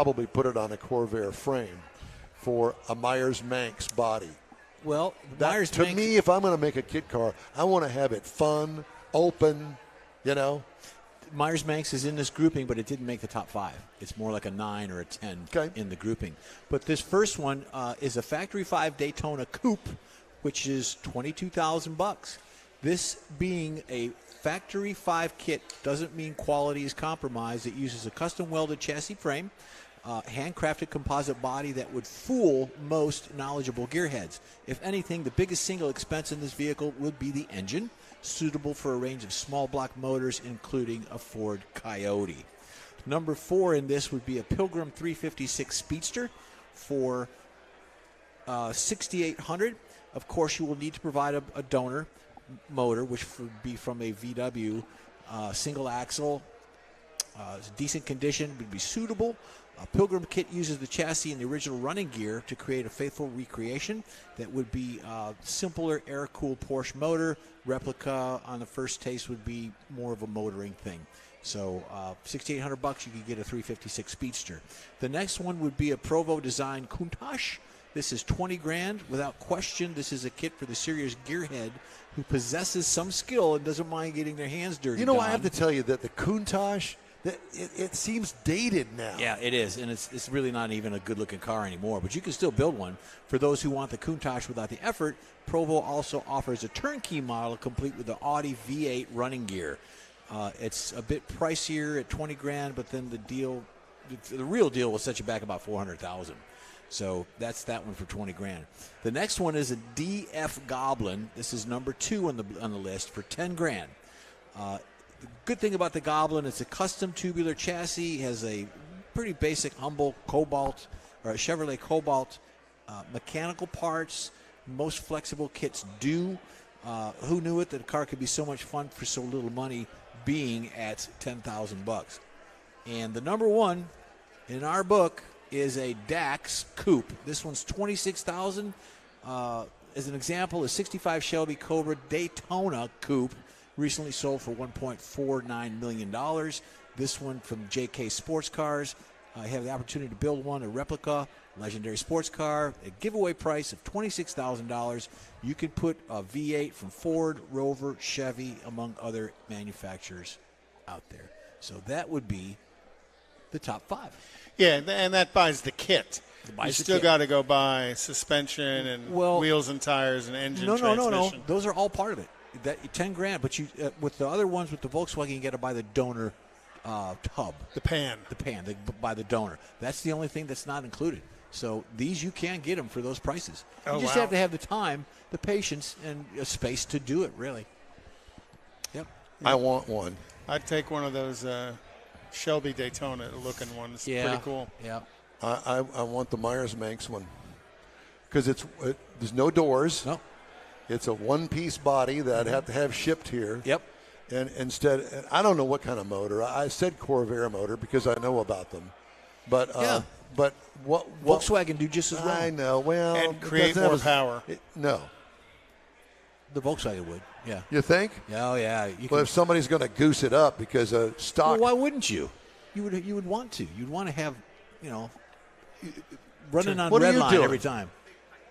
probably put it on a Corvair frame for a Myers-Manx body. Well, To me, if I'm going to make a kit car, I want to have it fun, open, Myers-Manx is in this grouping, but it didn't make the top 5. It's more like a 9 or a 10 in the grouping. But this first one is a Factory 5 Daytona Coupe, which is $22,000. This being a Factory 5 kit doesn't mean quality is compromised. It uses a custom welded chassis frame, handcrafted composite body that would fool most knowledgeable gearheads. If anything, the biggest single expense in this vehicle would be the engine, suitable for a range of small block motors, including a Ford Coyote. Number 4 in this would be a Pilgrim 356 Speedster for $6,800. Of course, you will need to provide a donor motor, which would be from a VW single axle. Decent condition would be suitable. A Pilgrim kit uses the chassis and the original running gear to create a faithful recreation that would be simpler air-cooled Porsche motor. Replica on the first taste would be more of a motoring thing. So $6,800, you could get a 356 Speedster. The next one would be a Provo design Countach. This is $20,000 without question. This is a kit for the serious gearhead who possesses some skill and doesn't mind getting their hands dirty. I have to tell you that the Countach, it seems dated now. Yeah, it is, and it's really not even a good-looking car anymore. But you can still build one. For those who want the Countach without the effort, Provo also offers a turnkey model complete with the Audi V8 running gear. It's a bit pricier at $20,000, but then the real deal will set you back about $400,000. So that's that one for $20,000. The next one is a DF Goblin. This is number 2 on the list for $10,000. The good thing about the Goblin, it's a custom tubular chassis, has a pretty basic, humble Chevrolet Cobalt mechanical parts. Most flexible kits do. Who knew it that a car could be so much fun for so little money, being at $10,000. And the number 1 in our book is a Dax Coupe. This one's $26,000. As an example, a 65 Shelby Cobra Daytona Coupe recently sold for $1.49 million. This one from JK Sports Cars. I have the opportunity to build one, a replica, legendary sports car, a giveaway price of $26,000. You can put a V8 from Ford, Rover, Chevy, among other manufacturers out there. So that would be the top 5. Yeah, and that buys the kit. You still got to go buy suspension and wheels and tires and engine transmission. No. Those are all part of it. That $10,000, but you with the other ones with the Volkswagen, you got to buy the donor hub. The pan. They buy the donor. That's the only thing that's not included. So these you can get them for those prices. You just have to have the time, the patience, and a space to do it. Really. Yep. I want one. I'd take one of those Shelby Daytona looking ones. Pretty cool. Yeah. I want the Myers-Manx one because there's no doors. No. It's a one-piece body that I'd have to have shipped here. Yep. And instead, I don't know what kind of motor. I said Corvair motor because I know about them. But but what Volkswagen do just as well. I know. Well, and create more power. No. The Volkswagen would. Yeah. You think? Oh yeah. If somebody's going to goose it up because of stock. Well, why wouldn't you? You would want to. You'd want to have running on red line every time.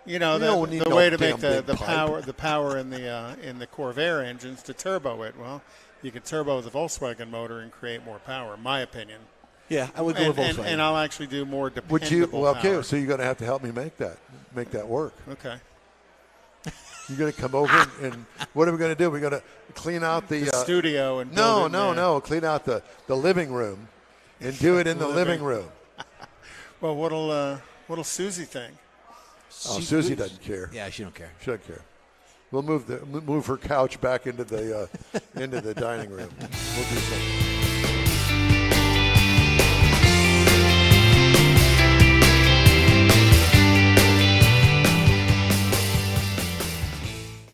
The way to make the power in the Corvair engines to turbo it. Well, you can turbo the Volkswagen motor and create more power, in my opinion. Yeah, I would go with Volkswagen. And I'll actually do more dependable Would you? Well, okay, power. so you're going to have to help me make that work. Okay. You're going to come over and what are we going to do? We're going to clean out the studio and no, clean out the living room and do it in the living room. Well, what'll Susie think? Susie doesn't care. Yeah, she don't care. She doesn't care. We'll move her couch back into the dining room. We'll do something.